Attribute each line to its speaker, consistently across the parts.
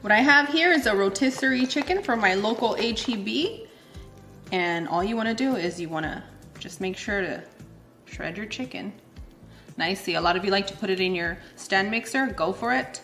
Speaker 1: What I have here is a rotisserie chicken from my local HEB. And all you wanna do is you wanna just make sure to shred your chicken nicely. A lot of you like to put it in your stand mixer, go for it.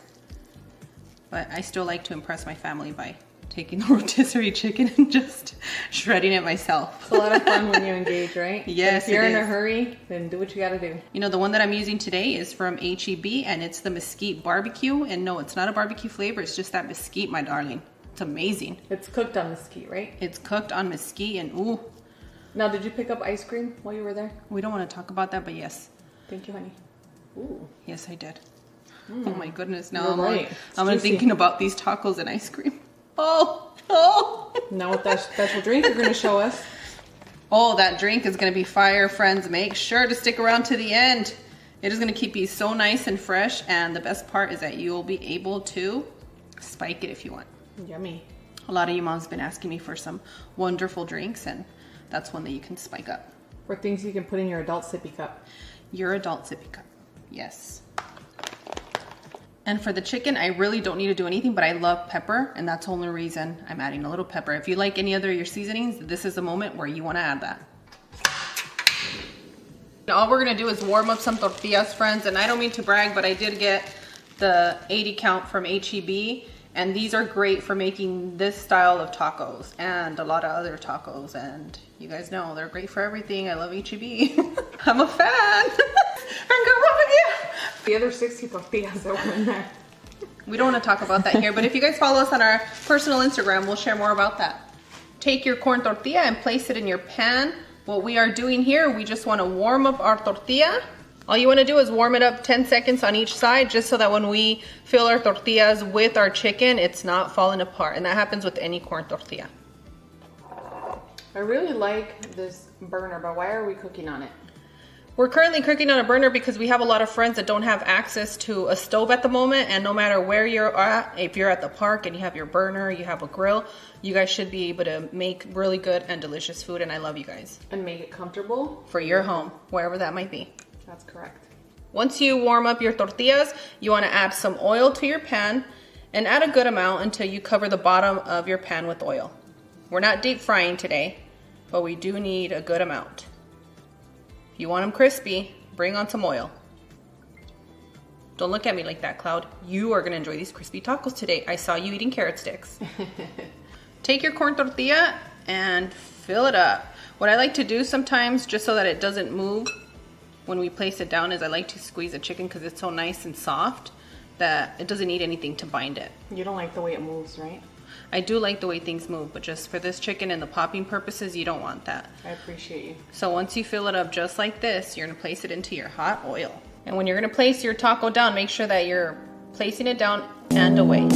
Speaker 1: But I still like to impress my family by taking the rotisserie chicken and just shredding it myself.
Speaker 2: It's a lot of fun when you engage, right?
Speaker 1: Yes,
Speaker 2: if you're in a hurry, then do what you gotta do.
Speaker 1: You know, the one that I'm using today is from HEB and it's the mesquite barbecue. And no, it's not a barbecue flavor, it's just that mesquite, my darling. It's amazing.
Speaker 2: It's cooked on mesquite, right?
Speaker 1: It's cooked on mesquite and ooh.
Speaker 2: Now, did you pick up ice cream while you were there?
Speaker 1: We don't want to talk about that, but yes.
Speaker 2: Thank you, honey. Ooh.
Speaker 1: Yes, I did. Oh my goodness, now
Speaker 2: I'm
Speaker 1: thinking about these tacos and ice cream. Oh.
Speaker 2: Now with that special drink you're gonna show us.
Speaker 1: Oh, that drink is gonna be fire, friends. Make sure to stick around to the end. It is gonna keep you so nice and fresh, and the best part is that you'll be able to spike it if you want.
Speaker 2: Yummy.
Speaker 1: A lot of you moms have been asking me for some wonderful drinks, and that's one that you can spike up.
Speaker 2: Or things you can put in your adult sippy cup.
Speaker 1: Your adult sippy cup, yes. And for the chicken, I really don't need to do anything, but I love pepper, and that's the only reason I'm adding a little pepper. If you like any other of your seasonings, this is the moment where you want to add that. Now, all we're gonna do is warm up some tortillas, friends, and I don't mean to brag, but I did get the 80 count from HEB, and these are great for making this style of tacos and a lot of other tacos, and you guys know they're great for everything. I love HEB. I'm a fan.
Speaker 2: The other 60 tortillas that were in there.
Speaker 1: We don't want to talk about that here, but if you guys follow us on our personal Instagram, we'll share more about that. Take your corn tortilla and place it in your pan. What we are doing here, we just want to warm up our tortilla. All you want to do is warm it up 10 seconds on each side, just so that when we fill our tortillas with our chicken, it's not falling apart. And that happens with any corn tortilla.
Speaker 2: I really like this burner, but why are we cooking on it?
Speaker 1: We're currently cooking on a burner because we have a lot of friends that don't have access to a stove at the moment, and no matter where you're at, if you're at the park and you have your burner, you have a grill, you guys should be able to make really good and delicious food, and I love you guys.
Speaker 2: And make it comfortable.
Speaker 1: For your home, wherever that might be.
Speaker 2: That's correct.
Speaker 1: Once you warm up your tortillas, you want to add some oil to your pan and add a good amount until you cover the bottom of your pan with oil. We're not deep frying today, but we do need a good amount. If you want them crispy, bring on some oil. Don't look at me like that, Cloud. You are going to enjoy these crispy tacos today. I saw you eating carrot sticks. Take your corn tortilla and fill it up. What I like to do sometimes, just so that it doesn't move when we place it down, is I like to squeeze the chicken because it's so nice and soft that it doesn't need anything to bind it.
Speaker 2: You don't like the way it moves, right?
Speaker 1: I do like the way things move, but just for this chicken and the popping purposes, you don't want that.
Speaker 2: I appreciate you.
Speaker 1: So once you fill it up just like this, you're gonna place it into your hot oil. And when you're gonna place your taco down, make sure that you're placing it down and away.